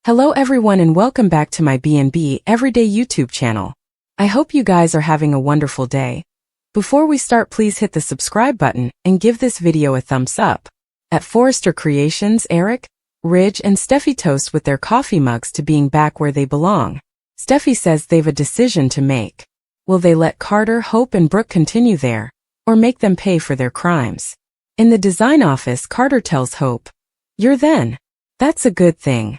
Hello everyone and welcome back to my B&B Everyday YouTube channel. I hope you guys are having a wonderful day. Before we start, please hit the subscribe button and give this video a thumbs up. At Forrester Creations, Eric, Ridge and Steffy toast with their coffee mugs to being back where they belong. Steffy says they've a decision to make. Will they let Carter, Hope and Brooke continue there, or make them pay for their crimes? In the design office, Carter tells Hope, "You're then. That's a good thing."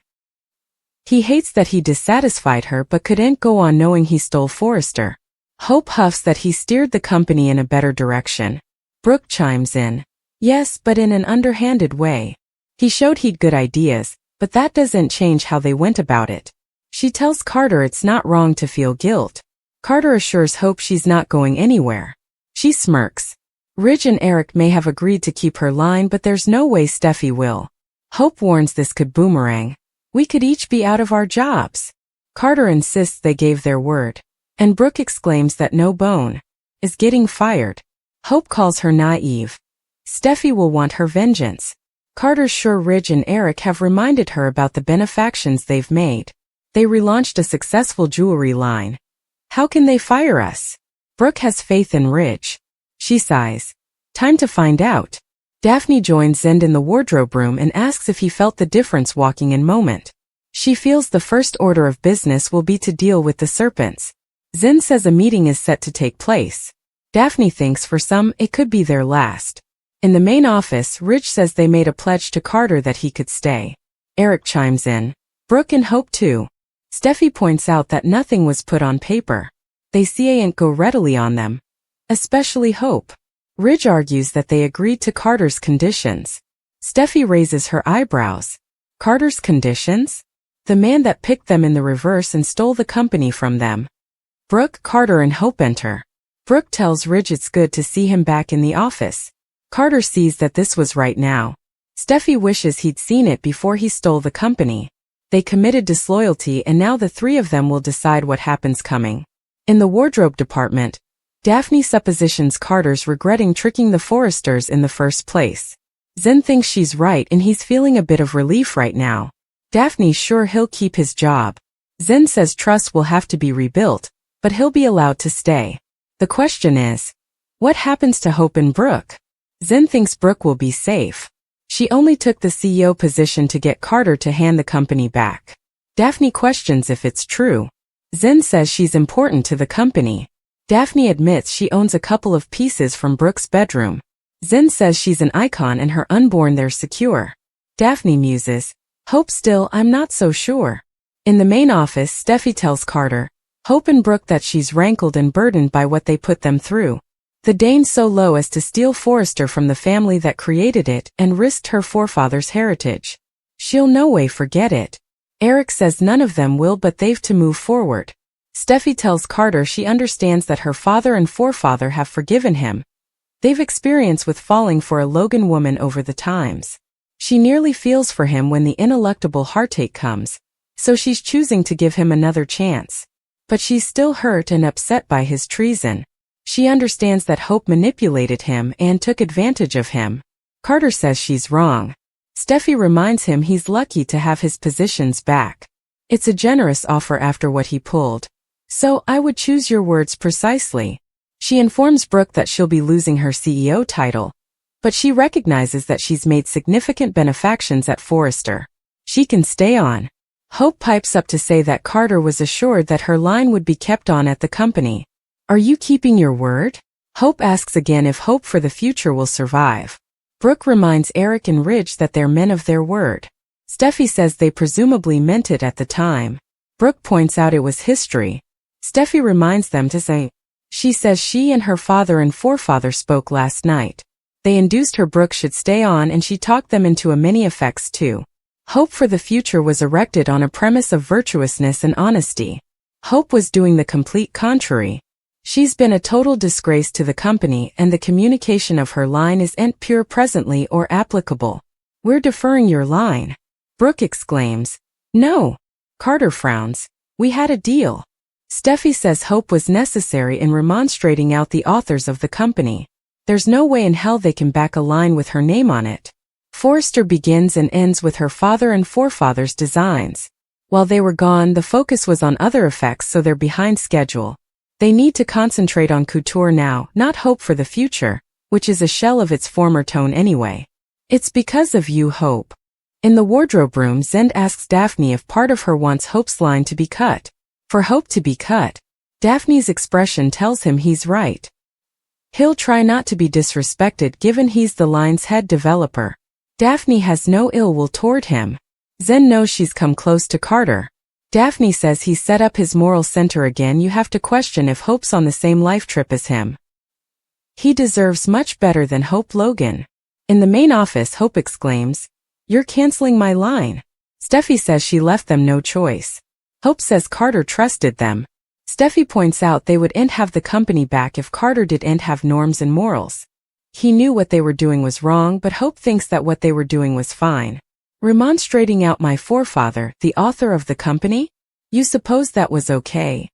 He hates that he dissatisfied her but couldn't go on knowing he stole Forrester. Hope huffs that he steered the company in a better direction. Brooke chimes in, "Yes, but in an underhanded way. He showed he'd good ideas, but that doesn't change how they went about it." She tells Carter it's not wrong to feel guilt. Carter assures Hope she's not going anywhere. She smirks. Ridge and Eric may have agreed to keep her line, but there's no way Steffy will. Hope warns this could boomerang. "We could each be out of our jobs." Carter insists they gave their word. And Brooke exclaims that no bone is getting fired. Hope calls her naive. Steffy will want her vengeance. Carter's sure Ridge and Eric have reminded her about the benefactions they've made. They relaunched a successful jewelry line. How can they fire us? Brooke has faith in Ridge. She sighs. Time to find out. Daphne joins Zend in the wardrobe room and asks if he felt the difference walking in Moment. She feels the first order of business will be to deal with the serpents. Zend says a meeting is set to take place. Daphne thinks for some it could be their last. In the main office, Ridge says they made a pledge to Carter that he could stay. Eric chimes in. Brooke and Hope too. Steffy points out that nothing was put on paper. They ain't go readily on them. Especially Hope. Ridge argues that they agreed to Carter's conditions. Steffy raises her eyebrows. Carter's conditions? The man that picked them in the reverse and stole the company from them. Brooke, Carter and Hope enter. Brooke tells Ridge it's good to see him back in the office. Carter sees that this was right now. Steffy wishes he'd seen it before he stole the company. They committed disloyalty and now the three of them will decide what happens coming. In the wardrobe department, Daphne suppositions Carter's regretting tricking the Forresters in the first place. Zend thinks she's right and he's feeling a bit of relief right now. Daphne's sure he'll keep his job. Zend says trust will have to be rebuilt, but he'll be allowed to stay. The question is, what happens to Hope and Brooke? Zend thinks Brooke will be safe. She only took the CEO position to get Carter to hand the company back. Daphne questions if it's true. Zend says she's important to the company. Daphne admits she owns a couple of pieces from Brooke's bedroom. Zend says she's an icon and her unborn they're secure. Daphne muses, Hope still, I'm not so sure. In the main office, Steffy tells Carter, Hope and Brooke that she's rankled and burdened by what they put them through. The Dane's so low as to steal Forrester from the family that created it and risked her forefathers' heritage. She'll no way forget it. Eric says none of them will, but they've to move forward. Steffy tells Carter she understands that her father and forefather have forgiven him. They've experience with falling for a Logan woman over the times. She nearly feels for him when the ineluctable heartache comes, so she's choosing to give him another chance. But she's still hurt and upset by his treason. She understands that Hope manipulated him and took advantage of him. Carter says she's wrong. Steffy reminds him he's lucky to have his positions back. It's a generous offer after what he pulled. So I would choose your words precisely. She informs Brooke that she'll be losing her CEO title, but she recognizes that she's made significant benefactions at Forrester. She can stay on. Hope pipes up to say that Carter was assured that her line would be kept on at the company. Are you keeping your word? Hope asks again if hope for the future will survive. Brooke reminds Eric and Ridge that they're men of their word. Steffy says they presumably meant it at the time. Brooke points out it was history. Steffy reminds them to say, she says she and her father and forefather spoke last night. They induced her Brooke should stay on and she talked them into a many effects too. Hope for the future was erected on a premise of virtuousness and honesty. Hope was doing the complete contrary. She's been a total disgrace to the company and the communication of her line isn't pure presently or applicable. We're deferring your line. Brooke exclaims. No. Carter frowns. We had a deal. Steffy says Hope was necessary in remonstrating out the authors of the company. There's no way in hell they can back a line with her name on it. Forrester begins and ends with her father and forefathers' designs. While they were gone, the focus was on other effects, so they're behind schedule. They need to concentrate on couture now, not hope for the future, which is a shell of its former tone anyway. It's because of you, Hope. In the wardrobe room, Zend asks Daphne if part of her wants Hope's line to be cut. For Hope to be cut. Daphne's expression tells him he's right. He'll try not to be disrespected given he's the line's head developer. Daphne has no ill will toward him. Zend knows she's come close to Carter. Daphne says he's set up his moral center again. You have to question if Hope's on the same life trip as him. He deserves much better than Hope Logan. In the main office, Hope exclaims, "You're canceling my line." Steffy says she left them no choice. Hope says Carter trusted them. Steffy points out they wouldn't have the company back if Carter didn't have norms and morals. He knew what they were doing was wrong, but Hope thinks that what they were doing was fine. Remonstrating out my forefather, the author of the company? You suppose that was okay?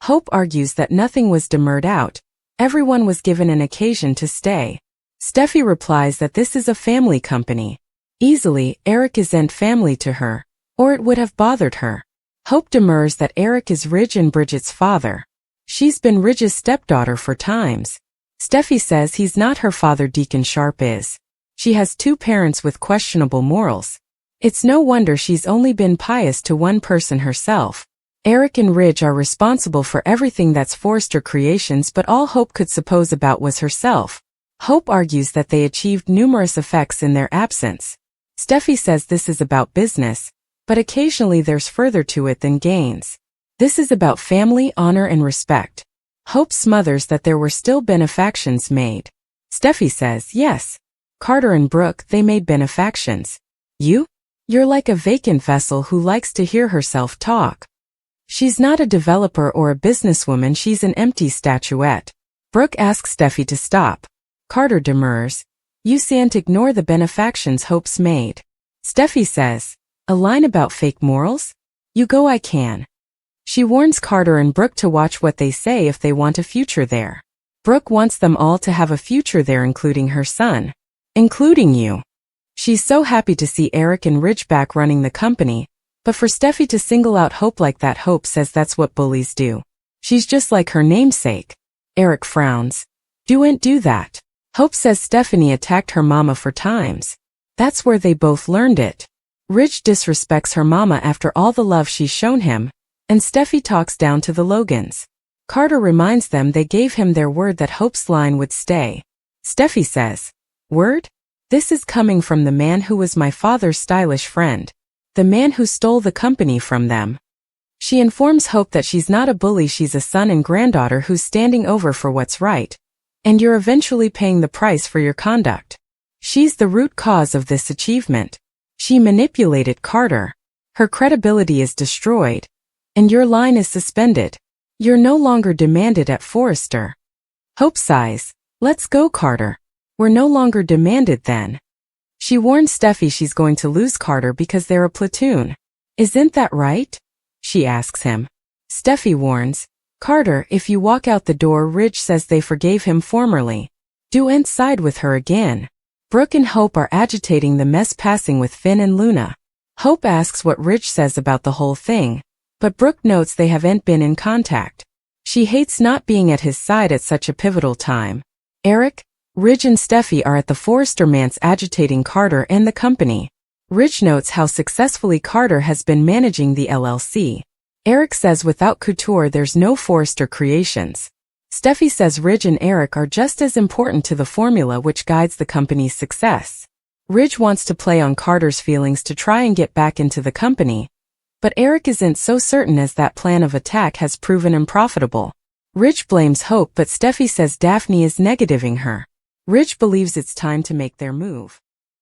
Hope argues that nothing was demurred out. Everyone was given an occasion to stay. Steffy replies that this is a family company. Easily, Eric isn't family to her, or it would have bothered her. Hope demurs that Eric is Ridge and Bridget's father. She's been Ridge's stepdaughter for times. Steffy says he's not her father, Deacon Sharp is. She has two parents with questionable morals. It's no wonder she's only been pious to one person herself. Eric and Ridge are responsible for everything that's Forrester Creations, but all Hope could suppose about was herself. Hope argues that they achieved numerous effects in their absence. Steffy says this is about business, but occasionally there's further to it than gains. This is about family, honor, and respect. Hope smothers that there were still benefactions made. Steffy says, yes. Carter and Brooke, they made benefactions. You? You're like a vacant vessel who likes to hear herself talk. She's not a developer or a businesswoman, she's an empty statuette. Brooke asks Steffy to stop. Carter demurs. You can't ignore the benefactions Hope's made. Steffy says, a line about fake morals? You go, I can. She warns Carter and Brooke to watch what they say if they want a future there. Brooke wants them all to have a future there, including her son. Including you. She's so happy to see Eric and Ridge back running the company, but for Steffy to single out Hope like that, Hope says that's what bullies do. She's just like her namesake. Eric frowns. Don't do that. Hope says Stephanie attacked her mama for times. That's where they both learned it. Ridge disrespects her mama after all the love she's shown him, and Steffy talks down to the Logans. Carter reminds them they gave him their word that Hope's line would stay. Steffy says, word? This is coming from the man who was my father's stylish friend. The man who stole the company from them. She informs Hope that she's not a bully, she's a son and granddaughter who's standing over for what's right. And you're eventually paying the price for your conduct. She's the root cause of this achievement. She manipulated Carter. Her credibility is destroyed. And your line is suspended. You're no longer demanded at Forrester. Hope sighs. Let's go, Carter. We're no longer demanded then. She warns Steffy she's going to lose Carter because they're a platoon. Isn't that right? She asks him. Steffy warns, Carter, if you walk out the door, Ridge says they forgave him formerly. Don't side with her again. Brooke and Hope are agitating the mess, passing with Finn and Luna. Hope asks what Ridge says about the whole thing, but Brooke notes they haven't been in contact. She hates not being at his side at such a pivotal time. Eric, Ridge and Steffy are at the Forrester manse agitating Carter and the company. Ridge notes how successfully Carter has been managing the LLC. Eric says without couture there's no Forrester Creations. Steffy says Ridge and Eric are just as important to the formula which guides the company's success. Ridge wants to play on Carter's feelings to try and get back into the company, but Eric isn't so certain as that plan of attack has proven unprofitable. Ridge blames Hope, but Steffy says Daphne is negativing her. Ridge believes it's time to make their move.